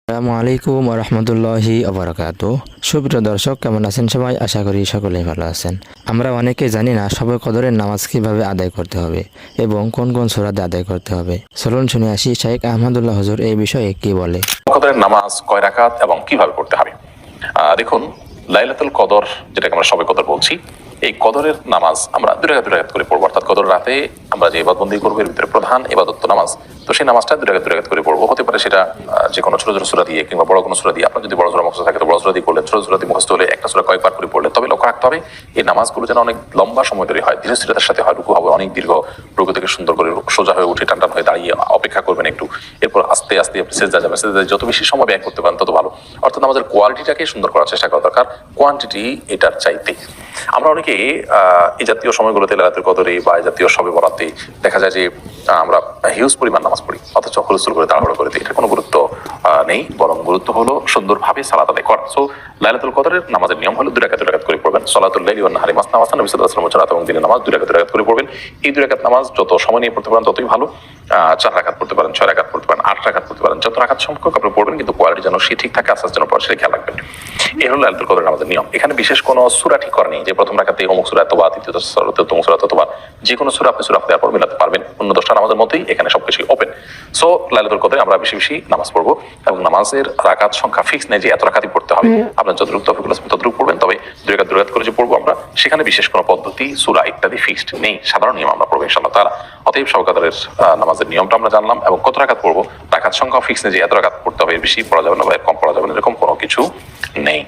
আসসালামু আলাইকুম রহমতুল্লাহি আবরাকাতু। সুপ্রিয় দর্শক, কেমন আছেন সবাই? আশা করি সকলেই ভালো আছেন। আমরা অনেকে জানি না শবে কদরের নামাজ কিভাবে আদায় করতে হবে এবং কোন কোন সূরাতে আদায় করতে হবে। চলুন শুনে আসি শেখ আহমদুল্লাহ হুজুর এই বিষয়ে কি বলে। কদরের নামাজ কয় রাকাত এবং কিভাবে পড়তে হবে। দেখুন, লাইলাতুল কদর, যেটাকে আমরা শবে কদর বলছি, এই কদরের নামাজ আমরা দুই রাকাত করে পড়বো। অর্থাৎ কদর রাতে আমরা যে ইবাদতবন্দি করবো এর ভিতরে প্রধান ইবাদত নামাজ, তো সেই নামাজটা দুই রাকাত করে পড়বো। হতে পারে সেটা যে কোনো ছোট ছোট সূরা দিয়ে কিংবা বড় কোনো সূরা দিয়ে। আপনার যদি বড় সূরা মুখস্থ থাকে তো বড় সূরা দিয়ে পড়লেন, ছোট সূরা দিয়ে মুখস্থ হলে একটা সূরা কয়েকবার করে পড়লেন। তবে লক্ষ্য রাখতে হবে এই নামাজগুলো যেন অনেক লম্বা সময় ধরে হয়, ধীরস্থিরতার সাথে হয়। রুকু হবে অনেক দীর্ঘ, রুকু থেকে সুন্দর করে সোজা হয়ে উঠে টান হয়ে দাঁড়িয়ে অপেক্ষা করবেন একটু, এরপর আস্তে আস্তে আপনি সেজদা যাবেন। সেজদায় যত বেশি সময় ব্যয় করতে পারেন তত ভালো। অর্থাৎ নামাজের কোয়ালিটিটাকে সুন্দর করার চেষ্টা করা দরকার, কোয়ান্টিটি এটার চাইতে। আমরা অনেকে এই জাতীয় সময়গুলোতে লাইলাতুল কদরে বা এই জাতীয় শবে বরাতে দেখা যায় যে আমরা হিউজ পরিমাণ নামাজ পড়ি, অথচ হুলস্থুল করে তাড়াহুড়ো করে দিই। এটার কোনো গুরুত্ব নেই, বরং গুরুত্ব হলো সুন্দরভাবে সালাত আদায় করা। সো লাইলাতুল কদরের নামাজের নিয়ম হলো দুই রাকাত করে পড়বেন। সালাতুল লাইলি ওয়ান নাহারি মাসনা মাসনা, নবী সাল্লাল্লাহু আলাইহি ওয়াসাল্লাম এবং দিনের নামাজ দুই রাকাত করে পড়বেন। এই দুই রাকাত নামাজ যত সময় নিয়ে পড়তে পারেন ততই ভালো। 4 রাকাত পড়তে পারেন, 6 রাকাত পড়তে পারেন, 8 রাকাত পড়তে পারেন, যত রাকাত সংখ্যক আপনি পড়বেন, কিন্তু কোয়ালিটি যেন সে ঠিক থাকে, আসার জন্য পড়া সেটা খেয়াল রাখবেন। এই হলো লাইলাতুল কদরের নামাজের নিয়ম। এখানে বিশেষ কোনো সূরা ঠিক করা নেই যে প্রথম রাকাতে অমুক সূরা অথবা দ্বিতীয় সূরাতে অমুক সূরা অথবা যে কোনো সূরা আপনি সূরা ফাতিহার পর মিলাতে পারবেন। অন্য 10টা নামাজের মতোই এখানে সবকিছু ওপেন। সো লাইলাতুল কদরে আমরা বেশি বেশি নামাজ পড়বো এবং নামাজের রাকাত সংখ্যা ফিক্স নেই যে এত রাকাতই পড়তে হবে। আপনার যতটুকু তৌফিকুল আসবে ততটুকু পড়বেন। তবে দুই রাকাত করে যে পড়বো আমরা, সেখানে বিশেষ কোনো পদ্ধতি সূরা ইত্যাদি ফিক্সড নেই, সাধারণ নিয়ম আমরা পড়বো ইনশাআল্লাহ তাআলা। অতএব শবে কদরের নামাজের নিয়মটা আমরা জানলাম এবং কত রাকাত পড়বো। রাকাত সংখ্যা ফিক্স নেই যে এত রাকাত পড়তে হবে, বেশি পড়া যাবে না বা কম পড়া যাবে না, এরকম কোনো কিছু নেই।